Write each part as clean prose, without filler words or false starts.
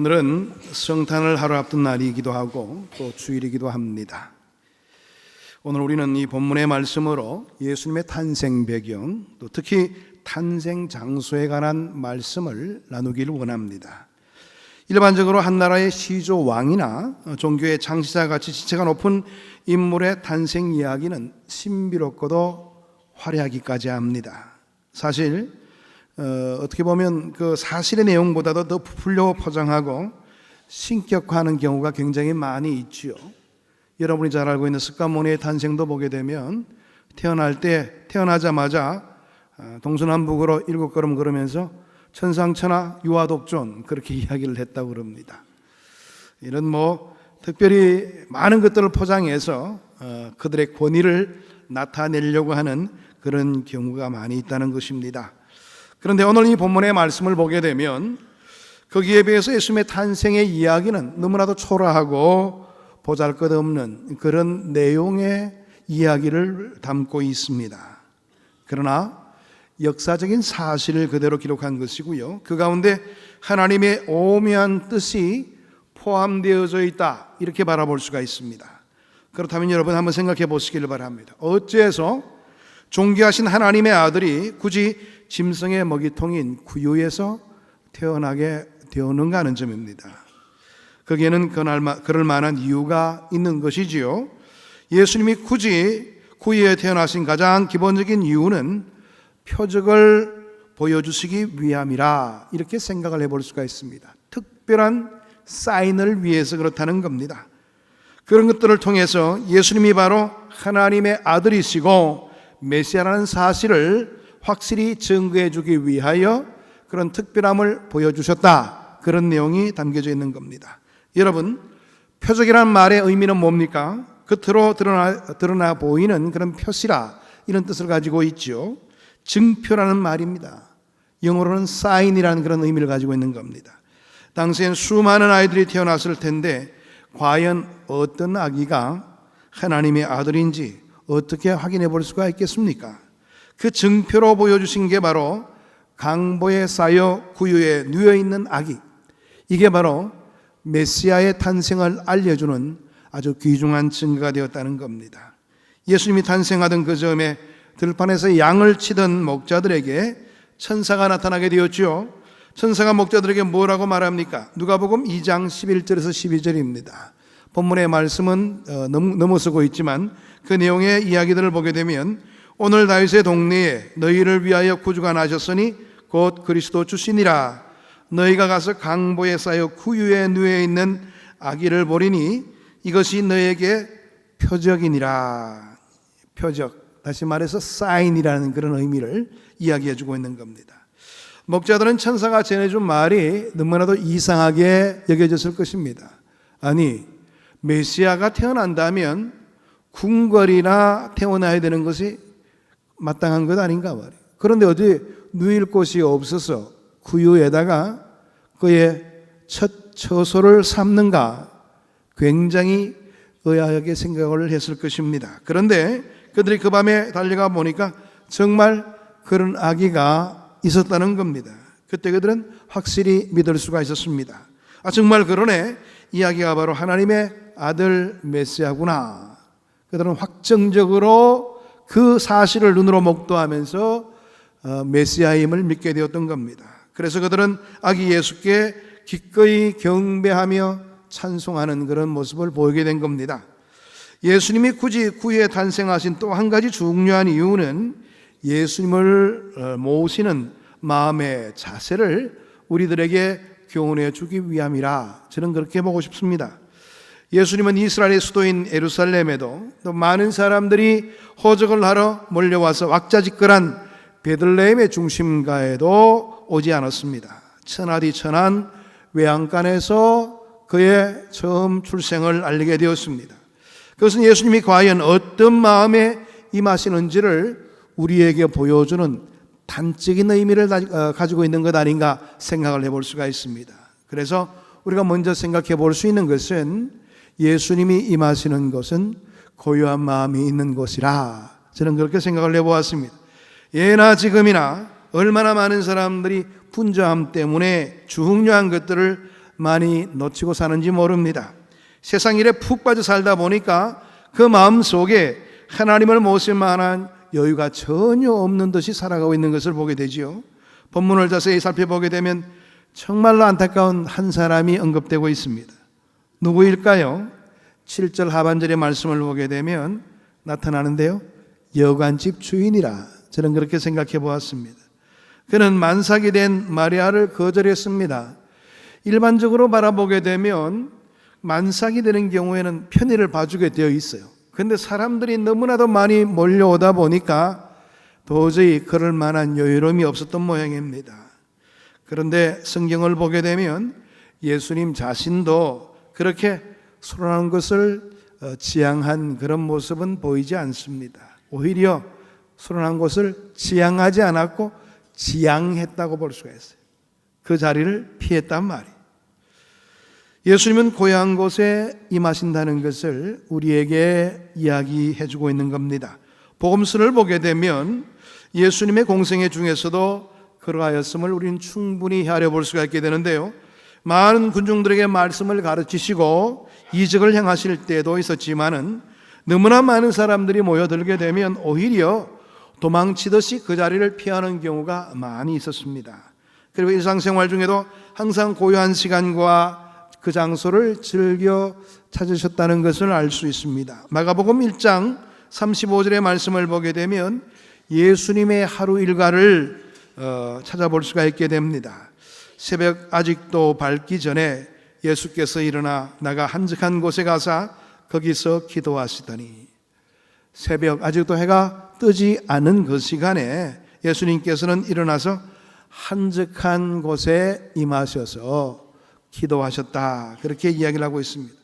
오늘은 성탄을 하루 앞둔 날이기도 하고 또 주일이기도 합니다. 오늘 우리는 이 본문의 말씀으로 예수님의 탄생 배경, 또 특히 탄생 장소에 관한 말씀을 나누기를 원합니다. 일반적으로 한 나라의 시조 왕이나 종교의 장시자 같이 지체가 높은 인물의 탄생 이야기는 신비롭고도 화려하기까지 합니다. 사실 어떻게 보면 그 사실의 내용보다도 더 부풀려 포장하고 신격화하는 경우가 굉장히 많이 있지요. 여러분이 잘 알고 있는 석가모니의 탄생도 보게 되면 태어나자마자 동서남북으로 7걸음 걸으면서 천상천하 유아독존 그렇게 이야기를 했다고 그럽니다. 이런 특별히 많은 것들을 포장해서 그들의 권위를 나타내려고 하는 그런 경우가 많이 있다는 것입니다. 그런데 오늘 이 본문의 말씀을 보게 되면 거기에 비해서 예수님의 탄생의 이야기는 너무나도 초라하고 보잘것없는 그런 내용의 이야기를 담고 있습니다. 그러나 역사적인 사실을 그대로 기록한 것이고요, 그 가운데 하나님의 오묘한 뜻이 포함되어져 있다, 이렇게 바라볼 수가 있습니다. 그렇다면 여러분 한번 생각해 보시기를 바랍니다. 어째서 존귀하신 하나님의 아들이 굳이 짐승의 먹이통인 구유에서 태어나게 되었는가 하는 점입니다. 거기에는 그럴 만한 이유가 있는 것이지요. 예수님이 굳이 구유에 태어나신 가장 기본적인 이유는 표적을 보여주시기 위함이라, 이렇게 생각을 해볼 수가 있습니다. 특별한 사인을 위해서 그렇다는 겁니다. 그런 것들을 통해서 예수님이 바로 하나님의 아들이시고 메시아라는 사실을 확실히 증거해 주기 위하여 그런 특별함을 보여주셨다, 그런 내용이 담겨져 있는 겁니다. 여러분, 표적이라는 말의 의미는 뭡니까? 겉으로 드러나 보이는 그런 표시라, 이런 뜻을 가지고 있죠. 증표라는 말입니다. 영어로는 sign이라는 그런 의미를 가지고 있는 겁니다. 당시엔 수많은 아이들이 태어났을 텐데 과연 어떤 아기가 하나님의 아들인지 어떻게 확인해 볼 수가 있겠습니까? 그 증표로 보여주신 게 바로 강보에 쌓여 구유에 누워있는 아기, 이게 바로 메시아의 탄생을 알려주는 아주 귀중한 증거가 되었다는 겁니다. 예수님이 탄생하던 그 즈음에 들판에서 양을 치던 목자들에게 천사가 나타나게 되었죠. 천사가 목자들에게 뭐라고 말합니까? 누가복음 2장 11절에서 12절입니다. 본문의 말씀은 넘어서고 있지만 그 내용의 이야기들을 보게 되면, 오늘 다윗의 동네에 너희를 위하여 구주가 나셨으니 곧 그리스도 주시니라. 너희가 가서 강보에 쌓여 구유에 누워 있는 아기를 보리니 이것이 너희에게 표적이니라. 표적, 다시 말해서 사인이라는 그런 의미를 이야기해 주고 있는 겁니다. 목자들은 천사가 전해준 말이 너무나도 이상하게 여겨졌을 것입니다. 아니, 메시아가 태어난다면 궁궐이나 태어나야 되는 것이 마땅한 것 아닌가 말이에요. 그런데 어디 누일 곳이 없어서 구유에다가 그의 첫 처소를 삼는가, 굉장히 의아하게 생각을 했을 것입니다. 그런데 그들이 그 밤에 달려가 보니까 정말 그런 아기가 있었다는 겁니다. 그때 그들은 확실히 믿을 수가 있었습니다. 정말 그러네, 이 아기가 바로 하나님의 아들 메시아구나. 그들은 확정적으로 그 사실을 눈으로 목도하면서 메시아임을 믿게 되었던 겁니다. 그래서 그들은 아기 예수께 기꺼이 경배하며 찬송하는 그런 모습을 보이게 된 겁니다. 예수님이 굳이 구유에 탄생하신 또 한 가지 중요한 이유는 예수님을 모시는 마음의 자세를 우리들에게 교훈해 주기 위함이라, 저는 그렇게 보고 싶습니다. 예수님은 이스라엘의 수도인 예루살렘에도 또 많은 사람들이 호적을 하러 몰려와서 왁자지껄한 베들레헴의 중심가에도 오지 않았습니다. 천하디천한 외양간에서 그의 처음 출생을 알리게 되었습니다. 그것은 예수님이 과연 어떤 마음에 임하시는지를 우리에게 보여주는 단적인 의미를 가지고 있는 것 아닌가 생각을 해볼 수가 있습니다. 그래서 우리가 먼저 생각해 볼 수 있는 것은, 예수님이 임하시는 것은 고요한 마음이 있는 곳이라, 저는 그렇게 생각을 해보았습니다. 예나 지금이나 얼마나 많은 사람들이 분주함 때문에 중요한 것들을 많이 놓치고 사는지 모릅니다. 세상 일에 푹 빠져 살다 보니까 그 마음 속에 하나님을 모실 만한 여유가 전혀 없는 듯이 살아가고 있는 것을 보게 되지요. 본문을 자세히 살펴보게 되면 정말로 안타까운 한 사람이 언급되고 있습니다. 누구일까요? 7절 하반절의 말씀을 보게 되면 나타나는데요, 여관집 주인이라, 저는 그렇게 생각해 보았습니다. 그는 만삭이 된 마리아를 거절했습니다. 일반적으로 바라보게 되면 만삭이 되는 경우에는 편의를 봐주게 되어 있어요. 그런데 사람들이 너무나도 많이 몰려오다 보니까 도저히 그럴 만한 여유로움이 없었던 모양입니다. 그런데 성경을 보게 되면 예수님 자신도 그렇게 소란한 것을 지향한 그런 모습은 보이지 않습니다. 오히려 소란한 것을 지향하지 않았고 지양했다고 볼 수가 있어요. 그 자리를 피했단 말이에요. 예수님은 고향 곳에 임하신다는 것을 우리에게 이야기해 주고 있는 겁니다. 복음서를 보게 되면 예수님의 공생애 중에서도 그러하였음을 우리는 충분히 헤아려 볼 수가 있게 되는데요, 많은 군중들에게 말씀을 가르치시고 이적을 행하실 때도 있었지만은 너무나 많은 사람들이 모여들게 되면 오히려 도망치듯이 그 자리를 피하는 경우가 많이 있었습니다. 그리고 일상생활 중에도 항상 고요한 시간과 그 장소를 즐겨 찾으셨다는 것을 알 수 있습니다. 마가복음 1장 35절의 말씀을 보게 되면 예수님의 하루 일과를 찾아볼 수가 있게 됩니다. 새벽 아직도 밝기 전에 예수께서 일어나 나가 한적한 곳에 가사 거기서 기도하시더니, 새벽 아직도 해가 뜨지 않은 그 시간에 예수님께서는 일어나서 한적한 곳에 임하셔서 기도하셨다, 그렇게 이야기를 하고 있습니다.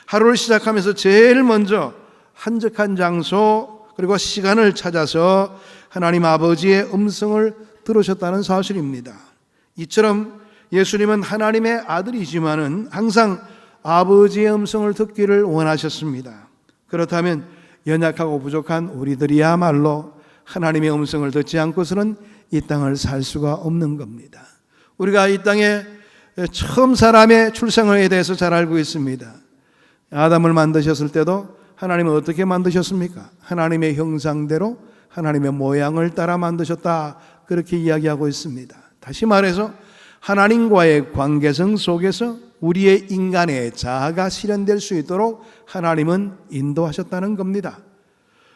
하루를 시작하면서 제일 먼저 한적한 장소 그리고 시간을 찾아서 하나님 아버지의 음성을 들으셨다는 사실입니다. 이처럼 예수님은 하나님의 아들이지만은 항상 아버지의 음성을 듣기를 원하셨습니다. 그렇다면 연약하고 부족한 우리들이야말로 하나님의 음성을 듣지 않고서는 이 땅을 살 수가 없는 겁니다. 우리가 이 땅에 처음 사람의 출생에 대해서 잘 알고 있습니다. 아담을 만드셨을 때도 하나님은 어떻게 만드셨습니까? 하나님의 형상대로 하나님의 모양을 따라 만드셨다, 그렇게 이야기하고 있습니다. 다시 말해서 하나님과의 관계성 속에서 우리의 인간의 자아가 실현될 수 있도록 하나님은 인도하셨다는 겁니다.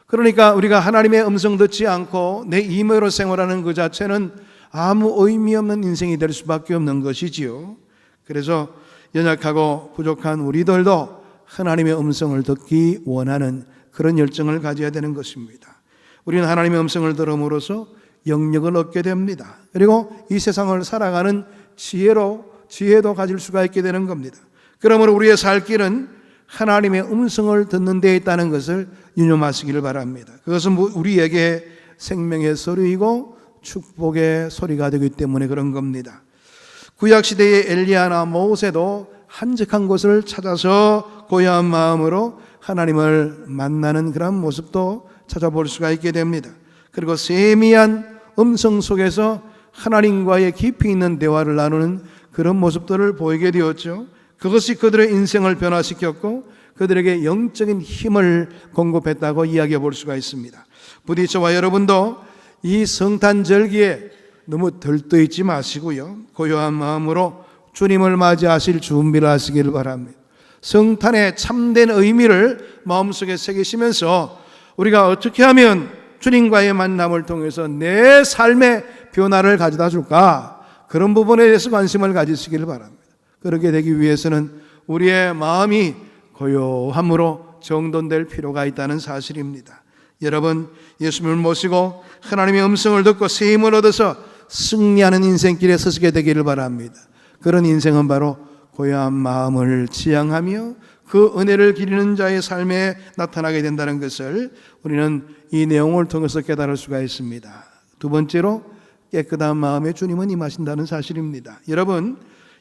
그러니까 우리가 하나님의 음성 듣지 않고 내 임의로 생활하는 그 자체는 아무 의미 없는 인생이 될 수밖에 없는 것이지요. 그래서 연약하고 부족한 우리들도 하나님의 음성을 듣기 원하는 그런 열정을 가져야 되는 것입니다. 우리는 하나님의 음성을 들음으로써 영역을 얻게 됩니다. 그리고 이 세상을 살아가는 지혜도 가질 수가 있게 되는 겁니다. 그러므로 우리의 살 길은 하나님의 음성을 듣는 데 있다는 것을 유념하시기를 바랍니다. 그것은 우리에게 생명의 소리이고 축복의 소리가 되기 때문에 그런 겁니다. 구약시대의 엘리야나 모세도 한적한 곳을 찾아서 고요한 마음으로 하나님을 만나는 그런 모습도 찾아볼 수가 있게 됩니다. 그리고 세미한 음성 속에서 하나님과의 깊이 있는 대화를 나누는 그런 모습들을 보이게 되었죠. 그것이 그들의 인생을 변화시켰고 그들에게 영적인 힘을 공급했다고 이야기해 볼 수가 있습니다. 부디 저와 여러분도 이 성탄절기에 너무 들떠있지 마시고요, 고요한 마음으로 주님을 맞이하실 준비를 하시기를 바랍니다. 성탄의 참된 의미를 마음속에 새기시면서 우리가 어떻게 하면 주님과의 만남을 통해서 내 삶의 변화를 가져다 줄까, 그런 부분에 대해서 관심을 가지시기를 바랍니다. 그렇게 되기 위해서는 우리의 마음이 고요함으로 정돈될 필요가 있다는 사실입니다. 여러분, 예수님을 모시고 하나님의 음성을 듣고 새 힘을 얻어서 승리하는 인생길에 서시게 되기를 바랍니다. 그런 인생은 바로 고요한 마음을 지향하며 그 은혜를 기리는 자의 삶에 나타나게 된다는 것을 우리는 이 내용을 통해서 깨달을 수가 있습니다. 두 번째로, 깨끗한 마음에 주님은 임하신다는 사실입니다. 여러분,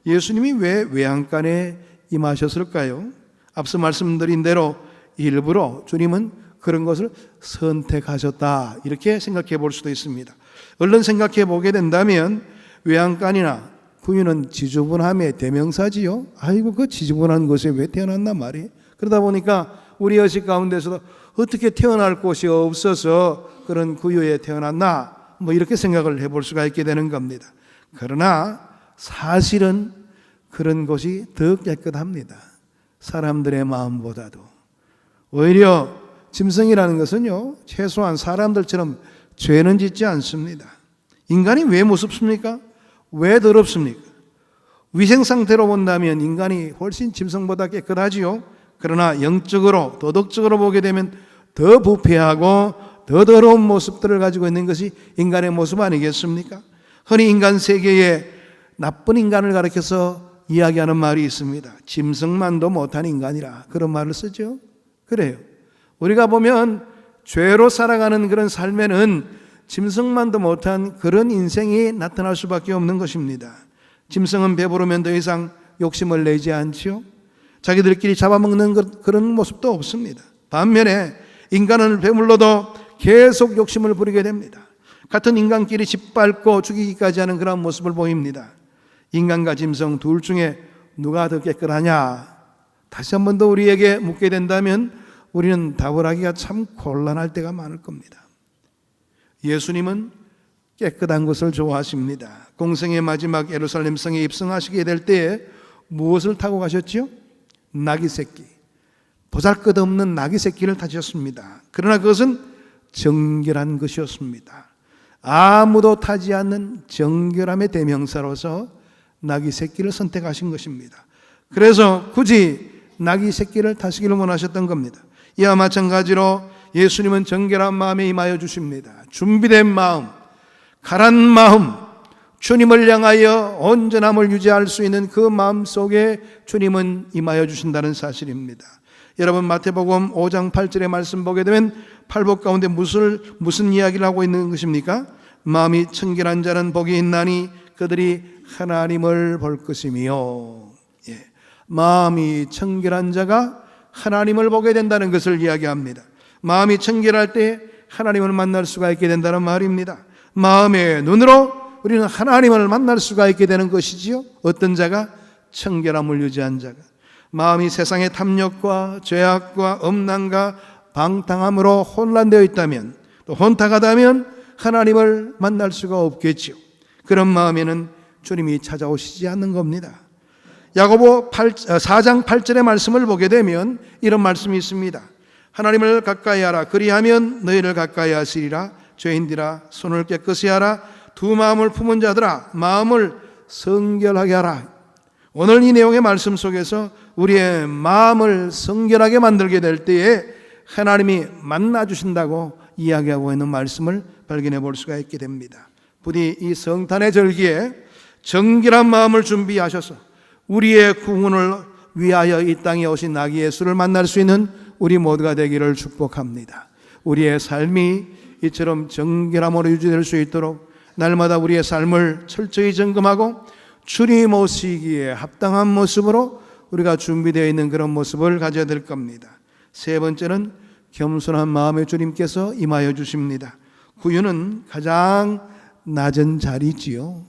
예수님이 왜 외양간에 임하셨을까요? 앞서 말씀드린 대로 일부러 주님은 그런 것을 선택하셨다, 이렇게 생각해 볼 수도 있습니다. 얼른 생각해 보게 된다면 외양간이나 구유는 지저분함의 대명사지요. 아이고 그 지저분한 곳에 왜 태어났나 말이에요. 그러다 보니까 우리 의식 가운데서도 어떻게 태어날 곳이 없어서 그런 구유에 태어났나 뭐 이렇게 생각을 해볼 수가 있게 되는 겁니다. 그러나 사실은 그런 곳이 더 깨끗합니다. 사람들의 마음보다도. 오히려 짐승이라는 것은요, 최소한 사람들처럼 죄는 짓지 않습니다. 인간이 왜 무섭습니까? 왜 더럽습니까? 위생 상태로 본다면 인간이 훨씬 짐승보다 깨끗하지요. 그러나 영적으로, 도덕적으로 보게 되면 더 부패하고 더 더러운 모습들을 가지고 있는 것이 인간의 모습 아니겠습니까? 흔히 인간 세계에 나쁜 인간을 가리켜서 이야기하는 말이 있습니다. 짐승만도 못한 인간이라 그런 말을 쓰죠. 그래요. 우리가 보면 죄로 살아가는 그런 삶에는 짐승만도 못한 그런 인생이 나타날 수밖에 없는 것입니다. 짐승은 배부르면 더 이상 욕심을 내지 않지요. 자기들끼리 잡아먹는 그런 모습도 없습니다. 반면에 인간은 배불러도 계속 욕심을 부리게 됩니다. 같은 인간끼리 짓밟고 죽이기까지 하는 그런 모습을 보입니다. 인간과 짐승 둘 중에 누가 더 깨끗하냐? 다시 한 번 더 우리에게 묻게 된다면 우리는 답을 하기가 참 곤란할 때가 많을 겁니다. 예수님은 깨끗한 것을 좋아하십니다. 공생의 마지막 예루살렘 성에 입성하시게 될 때에 무엇을 타고 가셨지요? 나귀 새끼. 보잘것없는 나귀 새끼를 타셨습니다. 그러나 그것은 정결한 것이었습니다. 아무도 타지 않는 정결함의 대명사로서 나귀 새끼를 선택하신 것입니다. 그래서 굳이 나귀 새끼를 타시기를 원하셨던 겁니다. 이와 마찬가지로 예수님은 정결한 마음에 임하여 주십니다. 준비된 마음, 가란 마음, 주님을 향하여 온전함을 유지할 수 있는 그 마음 속에 주님은 임하여 주신다는 사실입니다. 여러분 마태복음 5장 8절의 말씀 보게 되면 팔복 가운데 무슨 이야기를 하고 있는 것입니까? 마음이 청결한 자는 복이 있나니 그들이 하나님을 볼 것이며, 마음이 청결한 자가 하나님을 보게 된다는 것을 이야기합니다. 마음이 청결할 때 하나님을 만날 수가 있게 된다는 말입니다. 마음의 눈으로 우리는 하나님을 만날 수가 있게 되는 것이지요. 어떤 자가? 청결함을 유지한 자가. 마음이 세상의 탐욕과 죄악과 엄난과 방탕함으로 혼란되어 있다면, 또 혼탁하다면 하나님을 만날 수가 없겠지요. 그런 마음에는 주님이 찾아오시지 않는 겁니다. 야고보 4장 8절의 말씀을 보게 되면 이런 말씀이 있습니다. 하나님을 가까이 하라. 그리하면 너희를 가까이 하시리라. 죄인들아 손을 깨끗이 하라. 두 마음을 품은 자들아 마음을 성결하게 하라. 오늘 이 내용의 말씀 속에서 우리의 마음을 성결하게 만들게 될 때에 하나님이 만나주신다고 이야기하고 있는 말씀을 발견해 볼 수가 있게 됩니다. 부디 이 성탄의 절기에 정결한 마음을 준비하셔서 우리의 구원을 위하여 이 땅에 오신 나귀 예수를 만날 수 있는 우리 모두가 되기를 축복합니다. 우리의 삶이 이처럼 정결함으로 유지될 수 있도록 날마다 우리의 삶을 철저히 점검하고 주님 오시기에 합당한 모습으로 우리가 준비되어 있는 그런 모습을 가져야 될 겁니다. 세 번째는 겸손한 마음의 주님께서 임하여 주십니다. 구유는 가장 낮은 자리지요.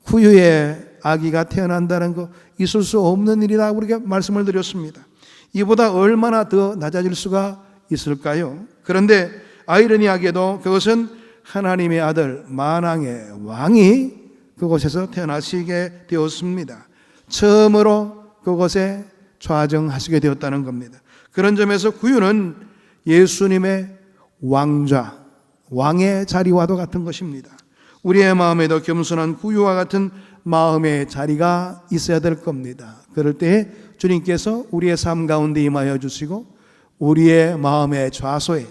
구유에 아기가 태어난다는 거 있을 수 없는 일이라 우리가 말씀을 드렸습니다. 이보다 얼마나 더 낮아질 수가 있을까요? 그런데 아이러니하게도 그것은 하나님의 아들 만왕의 왕이 그곳에서 태어나시게 되었습니다. 처음으로 그곳에 좌정하시게 되었다는 겁니다. 그런 점에서 구유는 예수님의 왕좌, 왕의 자리와도 같은 것입니다. 우리의 마음에도 겸손한 구유와 같은 마음의 자리가 있어야 될 겁니다. 그럴 때 주님께서 우리의 삶 가운데 임하여 주시고 우리의 마음의 좌소에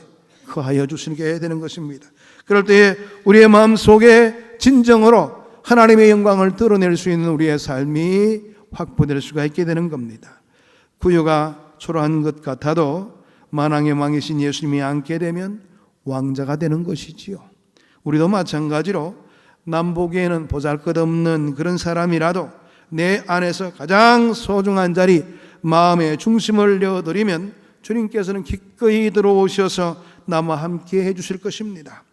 거하여 주시게 되는 것입니다. 그럴 때 우리의 마음 속에 진정으로 하나님의 영광을 드러낼 수 있는 우리의 삶이 확보될 수가 있게 되는 겁니다. 구유가 초라한 것 같아도 만왕의 왕이신 예수님이 앉게 되면 왕자가 되는 것이지요. 우리도 마찬가지로 남 보기에는 보잘것없는 그런 사람이라도 내 안에서 가장 소중한 자리, 마음의 중심을 내어드리면 주님께서는 기꺼이 들어오셔서 나와 함께 해주실 것입니다.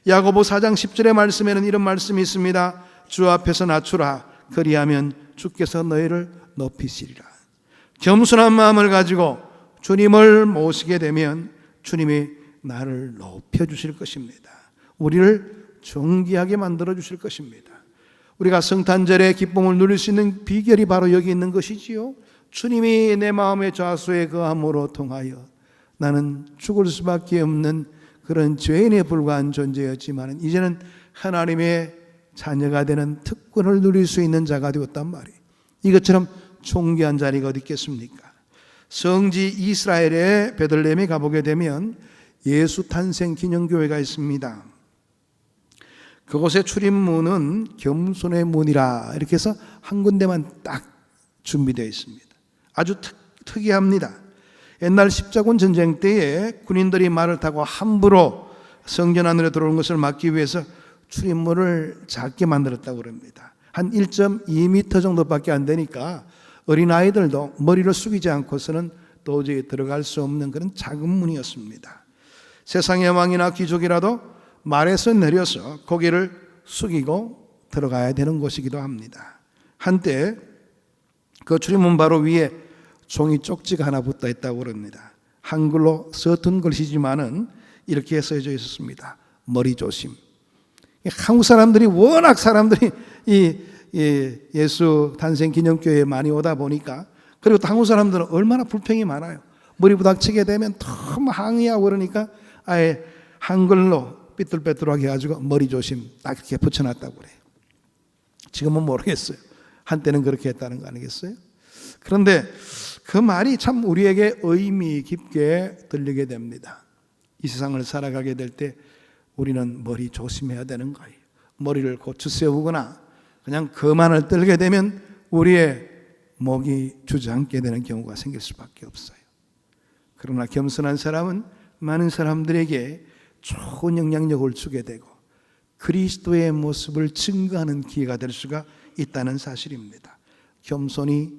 야고보 4장 10절의 말씀에는 이런 말씀이 있습니다. 주 앞에서 낮추라. 그리하면 주께서 너희를 높이시리라. 겸손한 마음을 가지고 주님을 모시게 되면 주님이 나를 높여주실 것입니다. 우리를 존귀하게 만들어 주실 것입니다. 우리가 성탄절의 기쁨을 누릴 수 있는 비결이 바로 여기 있는 것이지요. 주님이 내 마음의 좌소에 거함으로 통하여 나는 죽을 수밖에 없는 그런 죄인에 불과한 존재였지만 이제는 하나님의 자녀가 되는 특권을 누릴 수 있는 자가 되었단 말이에요. 이것처럼 존귀한 자리가 어디 있겠습니까? 성지 이스라엘의 베들레헴에 가보게 되면 예수 탄생 기념교회가 있습니다. 그곳의 출입문은 겸손의 문이라 이렇게 해서 한 군데만 딱 준비되어 있습니다. 아주 특이합니다. 옛날 십자군 전쟁 때에 군인들이 말을 타고 함부로 성전 안으로 들어오는 것을 막기 위해서 출입문을 작게 만들었다고 합니다. 한 1.2m 정도밖에 안 되니까 어린아이들도 머리를 숙이지 않고서는 도저히 들어갈 수 없는 그런 작은 문이었습니다. 세상의 왕이나 귀족이라도 말에서 내려서 고개를 숙이고 들어가야 되는 곳이기도 합니다. 한때 그 출입문 바로 위에 종이 쪽지가 하나 붙어 있다고 그럽니다. 한글로 서툰 글씨지만은 이렇게 써져 있었습니다. 머리 조심. 한국 사람들이 워낙 사람들이 이 예수 탄생 기념교회에 많이 오다 보니까, 그리고 또 한국 사람들은 얼마나 불평이 많아요. 머리 부닥치게 되면 너무 항의하고 그러니까 아예 한글로 삐뚤빼뚤하게 해가지고 머리 조심 딱 이렇게 붙여놨다고 그래요. 지금은 모르겠어요. 한때는 그렇게 했다는 거 아니겠어요? 그런데 그 말이 참 우리에게 의미 깊게 들리게 됩니다. 이 세상을 살아가게 될 때 우리는 머리 조심해야 되는 거예요. 머리를 고추 세우거나 그냥 거만을 떨게 되면 우리의 목이 주저앉게 되는 경우가 생길 수밖에 없어요. 그러나 겸손한 사람은 많은 사람들에게 좋은 영향력을 주게 되고 그리스도의 모습을 증거하는 기회가 될 수가 있다는 사실입니다. 겸손히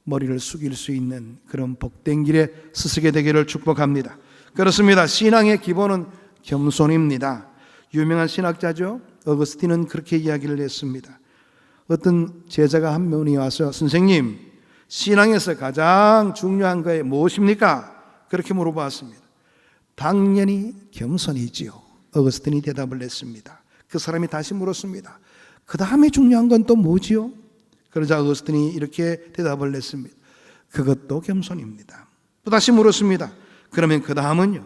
머리를 숙일 수 있는 그런 복된 길에 서서게 되기를 축복합니다. 그렇습니다. 신앙의 기본은 겸손입니다. 유명한 신학자죠. 어거스틴은 그렇게 이야기를 했습니다. 어떤 제자가 한 명이 와서 선생님, 신앙에서 가장 중요한 게 무엇입니까? 그렇게 물어봤습니다. 당연히 겸손이지요. 어거스틴이 대답을 했습니다. 그 사람이 다시 물었습니다. 그 다음에 중요한 건 또 뭐지요? 그러자 어거스틴이 이렇게 대답을 했습니다. 그것도 겸손입니다. 또 다시 물었습니다. 그러면 그 다음은요?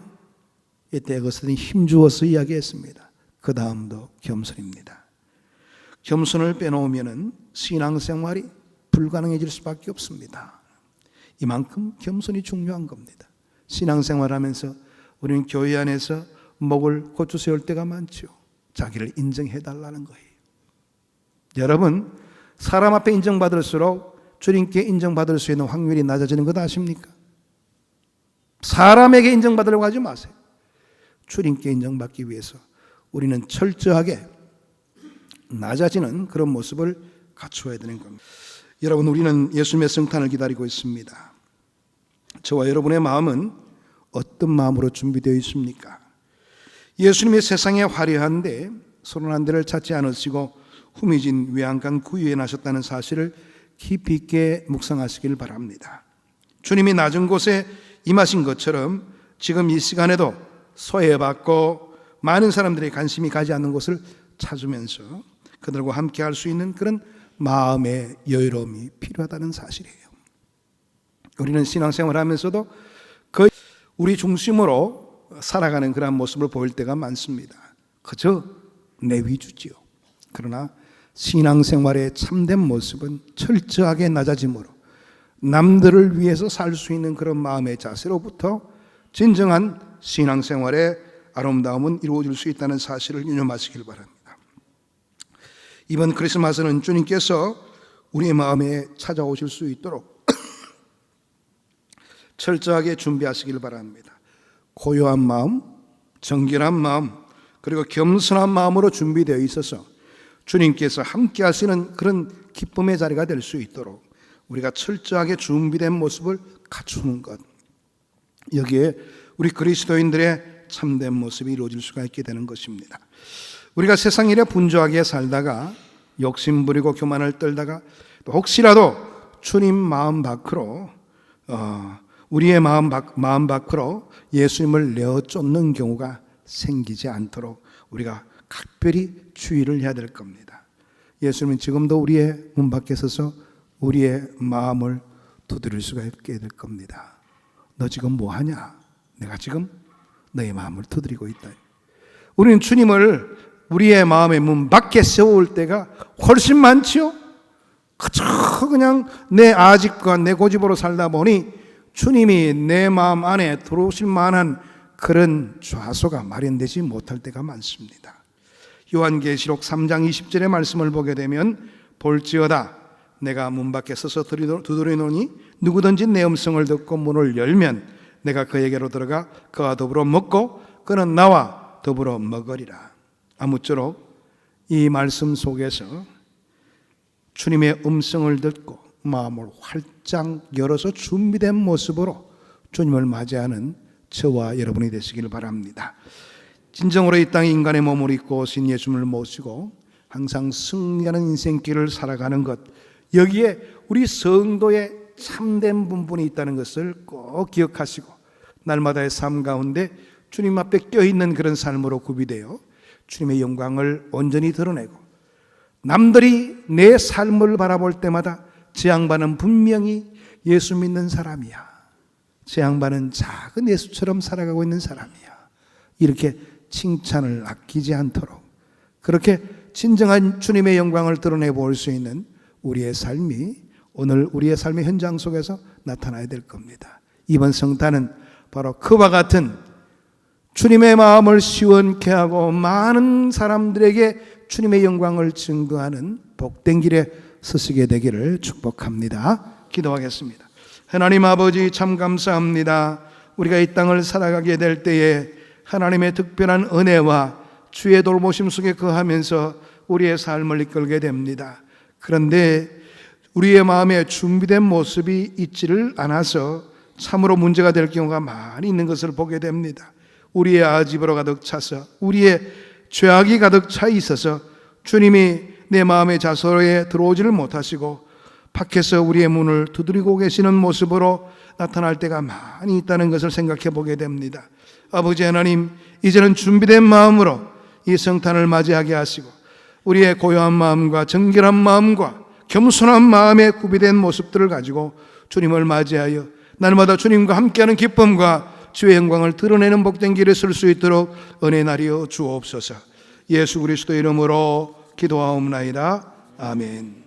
이때 어거스틴이 힘주어서 이야기했습니다. 그 다음도 겸손입니다. 겸손을 빼놓으면 신앙생활이 불가능해질 수밖에 없습니다. 이만큼 겸손이 중요한 겁니다. 신앙생활하면서 우리는 교회 안에서 목을 고추 세울 때가 많죠. 자기를 인정해달라는 거예요. 여러분, 사람 앞에 인정받을수록 주님께 인정받을 수 있는 확률이 낮아지는 것 아십니까? 사람에게 인정받으려고 하지 마세요. 주님께 인정받기 위해서 우리는 철저하게 낮아지는 그런 모습을 갖추어야 되는 겁니다. 여러분, 우리는 예수님의 성탄을 기다리고 있습니다. 저와 여러분의 마음은 어떤 마음으로 준비되어 있습니까? 예수님의 세상에 화려한데 소란한 데를 찾지 않으시고 후미진 외양간 구유에 나셨다는 사실을 깊이 있게 묵상하시길 바랍니다. 주님이 낮은 곳에 임하신 것처럼 지금 이 시간에도 소외받고 많은 사람들의 관심이 가지 않는 곳을 찾으면서 그들과 함께 할 수 있는 그런 마음의 여유로움이 필요하다는 사실이에요. 우리는 신앙생활을 하면서도 거의 우리 중심으로 살아가는 그런 모습을 보일 때가 많습니다. 그저 내 위주지요. 그러나 신앙생활의 참된 모습은 철저하게 낮아짐으로 남들을 위해서 살 수 있는 그런 마음의 자세로부터 진정한 신앙생활의 아름다움은 이루어질 수 있다는 사실을 유념하시길 바랍니다. 이번 크리스마스는 주님께서 우리의 마음에 찾아오실 수 있도록 철저하게 준비하시길 바랍니다. 고요한 마음, 정결한 마음, 그리고 겸손한 마음으로 준비되어 있어서 주님께서 함께 하시는 그런 기쁨의 자리가 될 수 있도록 우리가 철저하게 준비된 모습을 갖추는 것, 여기에 우리 그리스도인들의 참된 모습이 이루어질 수가 있게 되는 것입니다. 우리가 세상 일에 분주하게 살다가 욕심 부리고 교만을 떨다가 또 혹시라도 주님 마음 밖으로 우리의 마음 밖으로 예수님을 내어 쫓는 경우가 생기지 않도록 우리가 각별히 주의를 해야 될 겁니다. 예수님은 지금도 우리의 문 밖에 서서 우리의 마음을 두드릴 수가 있게 될 겁니다. 너 지금 뭐 하냐? 내가 지금 너의 마음을 두드리고 있다. 우리는 주님을 우리의 마음의 문 밖에 세워올 때가 훨씬 많지요. 그저 그냥 내 아집과 내 고집으로 살다 보니 주님이 내 마음 안에 들어오실 만한 그런 좌소가 마련되지 못할 때가 많습니다. 요한계시록 3장 20절의 말씀을 보게 되면 볼지어다 내가 문 밖에 서서 두드리노니 누구든지 내 음성을 듣고 문을 열면 내가 그에게로 들어가 그와 더불어 먹고 그는 나와 더불어 먹으리라. 아무쪼록 이 말씀 속에서 주님의 음성을 듣고 마음을 활짝 열어서 준비된 모습으로 주님을 맞이하는 저와 여러분이 되시길 바랍니다. 진정으로 이 땅에 인간의 몸을 입고 오신 예수님을 모시고 항상 승리하는 인생길을 살아가는 것, 여기에 우리 성도의 참된 분분이 있다는 것을 꼭 기억하시고 날마다의 삶 가운데 주님 앞에 껴있는 그런 삶으로 구비되어 주님의 영광을 온전히 드러내고 남들이 내 삶을 바라볼 때마다 저 양반은 분명히 예수 믿는 사람이야, 저 양반은 작은 예수처럼 살아가고 있는 사람이야, 이렇게 칭찬을 아끼지 않도록 그렇게 진정한 주님의 영광을 드러내 볼 수 있는 우리의 삶이 오늘 우리의 삶의 현장 속에서 나타나야 될 겁니다. 이번 성탄은 바로 그와 같은 주님의 마음을 시원케 하고 많은 사람들에게 주님의 영광을 증거하는 복된 길에 서시게 되기를 축복합니다. 기도하겠습니다. 하나님 아버지, 참 감사합니다. 우리가 이 땅을 살아가게 될 때에 하나님의 특별한 은혜와 주의 돌보심 속에 거하면서 우리의 삶을 이끌게 됩니다. 그런데 우리의 마음에 준비된 모습이 있지를 않아서 참으로 문제가 될 경우가 많이 있는 것을 보게 됩니다. 우리의 아집으로 가득 차서 우리의 죄악이 가득 차 있어서 주님이 내 마음의 자소로에 들어오지를 못하시고 밖에서 우리의 문을 두드리고 계시는 모습으로 나타날 때가 많이 있다는 것을 생각해 보게 됩니다. 아버지 하나님, 이제는 준비된 마음으로 이 성탄을 맞이하게 하시고 우리의 고요한 마음과 정결한 마음과 겸손한 마음에 구비된 모습들을 가지고 주님을 맞이하여 날마다 주님과 함께하는 기쁨과 주의 영광을 드러내는 복된 길에 설 수 있도록 은혜 나리여 주옵소서. 예수 그리스도 이름으로 기도하옵나이다. 아멘.